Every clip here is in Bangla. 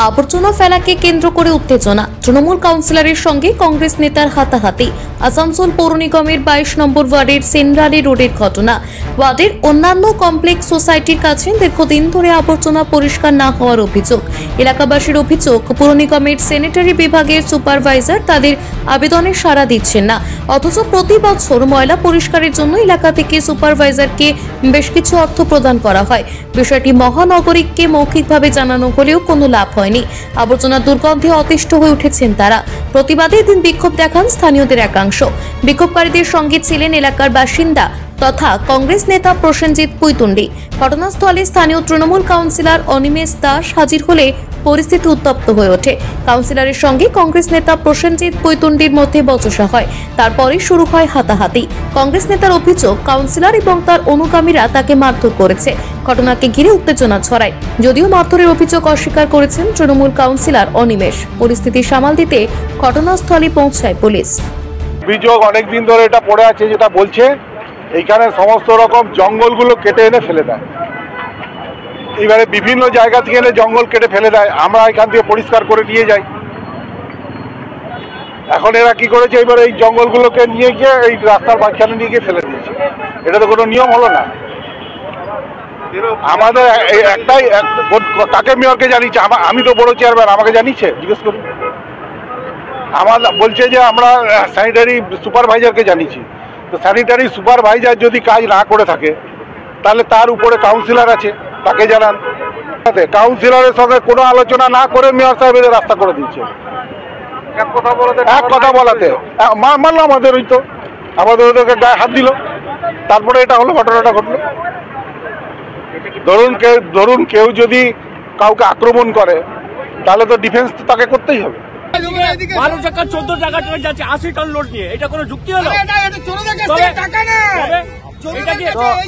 আবর্জনা ফেলাকে কেন্দ্র করে উত্তেজনা, তৃণমূল কাউন্সিলরের সঙ্গে কংগ্রেস নেতার হাতাহাতি। আসানসোল পৌর নিগমের 22 নম্বর ওয়ার্ডের সেন্ড্রালি রোডের ঘটনা। ওয়ার্ডের অন্যান্য কমপ্লেক্স সোসাইটির কাছে দীর্ঘদিন ধরে আবর্জনা পরিষ্কার না হওয়ার অভিযোগ। এলাকাবাসীর অভিযোগ, পৌর নিগমের স্যানিটারি বিভাগের সুপারভাইজার তাদের আবেদনে সাড়া দিচ্ছেন না, অথচ প্রতি বছর ময়লা পরিষ্কারের জন্য এলাকা থেকে সুপারভাইজারকে বেশ কিছু অর্থ প্রদান করা হয়। বিষয়টি মহানগরিককে মৌখিকভাবে জানানো হলেও কোনো লাভ হয়নি। আবর্জনা দুর্গন্ধে অতিষ্ঠ হয়ে উঠেছেন তারা। প্রতিবাদে এদিন বিক্ষোভ দেখান স্থানীয়দের একাংশ। বিক্ষোভকারীদের সঙ্গে ছিলেন এলাকার বাসিন্দা তথা কংগ্রেস নেতা প্রসেনজিৎ পুইতুন্ডি। ঘটনাস্থলে স্থানীয় তৃণমূল কাউন্সিলর অনিমেষ দাস হাজির হলে পরিস্থিতি উত্তপ্ত হয়ে ওঠে। কাউন্সিলরের সঙ্গে কংগ্রেস নেতা প্রসেনজিৎ পুইতুন্ডির মধ্যে বচসা হয়। তারপরে শুরু হয় হাতাহাতি। কংগ্রেস নেতার অভিযোগ, কাউন্সিলর এবং তার অনুগামীরা তাকে মারধর করেছে। ঘটনাকে ঘিরে উত্তেজনা ছড়ায়। যদিও মারধরের অভিযোগ অস্বীকার করেছেন তৃণমূল কাউন্সিলর অনিমেষ। পরিস্থিতি সামাল দিতে ঘটনাস্থলে পৌঁছায় পুলিশ। অভিযোগ অনেকদিন ধরে এটা পড়ে আছে, যেটা বলছে এইখানে সমস্ত রকম জঙ্গলগুলো কেটে এনে ফেলে দেয়। এবারে বিভিন্ন জায়গা থেকে এনে জঙ্গল কেটে ফেলে দেয়, আমরা এখান থেকে পরিষ্কার করে নিয়ে যাই। এখন এরা কি করেছে, এবার এই জঙ্গলগুলোকে নিয়ে গিয়ে এই রাস্তার মাঝখানে নিয়ে গিয়ে ফেলে দিয়েছে। এটা তো কোনো নিয়ম হলো না। আমাদের একটাই, কাকে মেয়রকে জানিয়েছে? আমি তো বড় চেয়ারম্যান, আমাকে জানিয়েছে? জিজ্ঞেস করুন। আমার বলছে যে আমরা স্যানিটারি সুপারভাইজারকে জানিয়েছি। তো স্যানিটারি সুপারভাইজার যদি কাজ না করে থাকে, তাহলে তার উপরে কাউন্সিলর আছে, তাকে জানান। কাউন্সিলরের সঙ্গে কোনো আলোচনা না করে মেয়র সাহেব এদের রাস্তা করে দিয়েছে। এক কথা বলাতে মানলো আমাদের, ওই তো আমাদের ওদেরকে গায়ে হাত দিল, তারপরে এটা হলো, ঘটনাটা ঘটলো। ধরুন কেউ যদি কাউকে আক্রমণ করে, তাহলে তো ডিফেন্স তো তাকে করতেই হবে। 12 টাকা 14 টাকা ট্রেন যাচ্ছে 80 টন লোড নিয়ে, এটা কোনো যুক্তি হলো?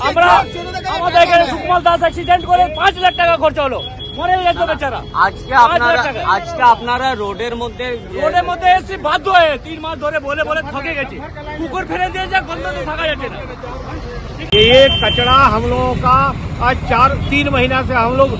আমরা আমাদের এখানে সুকুমার দাস অ্যাক্সিডেন্ট করে 5 লাখ টাকা খরচা হলো, মরে গেছে বেচারা। আজকে আপনারা রোডের মধ্যে এসে বাধ্য হয়ে 3 মাস ধরে বলে থকে গেছি। কুকুর ফেলে দিয়ে যা, গন্ধ তো থাকা যাচ্ছে না। ये कचरा हम लोगों का आज 3 महीना से हम लोग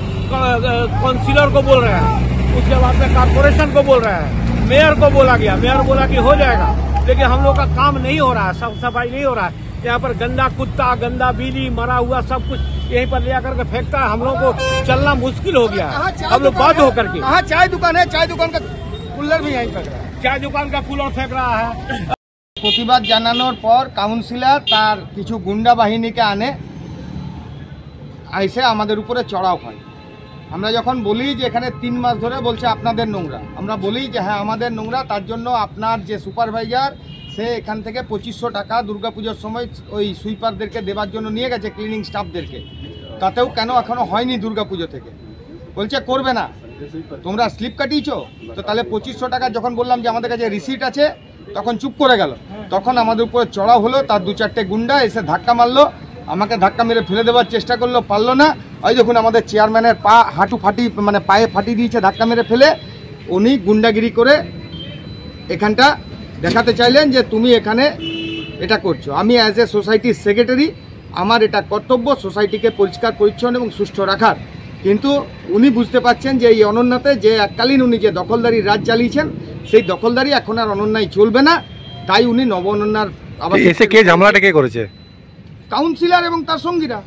काउंसिलर को बोल रहे हैं, उसके बाद में कारपोरेशन को बोल रहे हैं, मेयर को बोला गया, मेयर बोला कि हो जाएगा, लेकिन हम लोग का काम नहीं हो रहा है, साफ सफाई नहीं हो रहा है। यहाँ पर गंदा कुत्ता, गंदा बिल्ली, मरा हुआ सब कुछ यहीं पर ले आकर के फेंकता है। हम लोग को चलना मुश्किल हो गया है, हम लोग बाध्य होकर के। हाँ, चाय दुकान है, चाय दुकान का कूलर भी यहीं फेंक रहा है, चाय दुकान का कूलर फेंक रहा है। প্রতিবাদ জানানোর পর কাউন্সিলর তার কিছু গুন্ডা বাহিনীকে আনে, আইসে আমাদের উপরে চড়াও হয়। আমরা যখন বলি যে এখানে 3 মাস ধরে বলছে আপনাদের নোংরা, আমরা বলি যে হ্যাঁ আমাদের নোংরা, তার জন্য আপনার যে সুপারভাইজার সে এখান থেকে 2500 টাকা দুর্গাপুজোর সময় ওই সুইপারদেরকে দেওয়ার জন্য নিয়ে গেছে, ক্লিনিং স্টাফদেরকে। তাতেও কেন এখনো হয়নি দুর্গাপুজো থেকে? বলছে করবে না, তোমরা স্লিপ কাটিয়েছো তো। তাহলে 2500 টাকা যখন বললাম যে আমাদের কাছে রিসিট আছে, তখন চুপ করে গেল। তখন আমাদের উপরে চড়াও হলো, তার 2-4টে গুন্ডা এসে ধাক্কা মারলো, আমাকে ধাক্কা মেরে ফেলে দেওয়ার চেষ্টা করলো, পারলো না। ওই দেখুন আমাদের চেয়ারম্যানের হাঁটু পায়ে ফাটিয়ে দিয়েছে ধাক্কা মেরে ফেলে। উনি গুন্ডাগিরি করে এখানটা দেখাতে চাইলেন যে তুমি এখানে এটা করছো। আমি অ্যাজ এ সোসাইটির সেক্রেটারি, আমার এটা কর্তব্য সোসাইটিকে পরিষ্কার পরিচ্ছন্ন এবং সুষ্ঠু রাখার। কিন্তু উনি বুঝতে পারছেন যে এই অনন্যাতে যে এককালীন উনি যে দখলদারি রাজ চালিয়েছেন, সেই দখলদারি এখন আর অনন্যায় চলবে না। তাই উনি নব অনন্যার এসে কে ঝামেলাটা কে করেছে? কাউন্সিলর এবং তার সঙ্গীরা।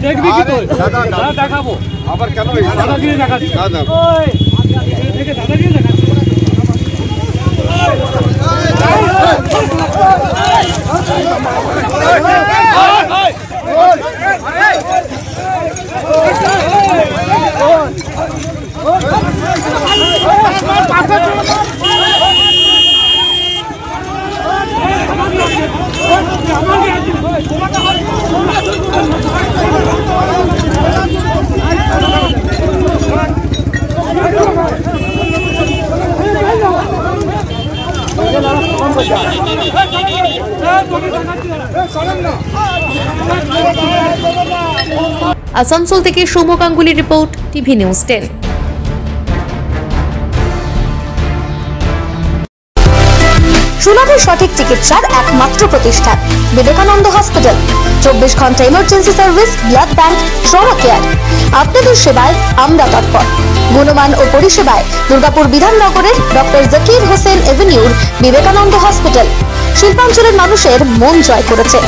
দেখবি কি দেখাবো আবার কেন দাদাগিরি দেখাচ্ছি? দাদাগিরি দেখাচ্ছি। আসানসোল থেকে Soumya Ganguly report, TV news 10। সুলভে সঠিক চিকিৎসার একমাত্র প্রতিষ্ঠান বিবেকানন্দ হসপিটাল। 24 ঘন্টা emergency service, blood bank, trauma care. আপনাদের সেবায় আমরা তৎপর। গুণমান ও পরিষেবায় দুর্গাপুর বিধাননগরের ডক্টর জাকির হোসেন এভিনিউর বিবেকানন্দ হসপিটাল শিল্পাঞ্চলের মানুষের মন জয় করেছে।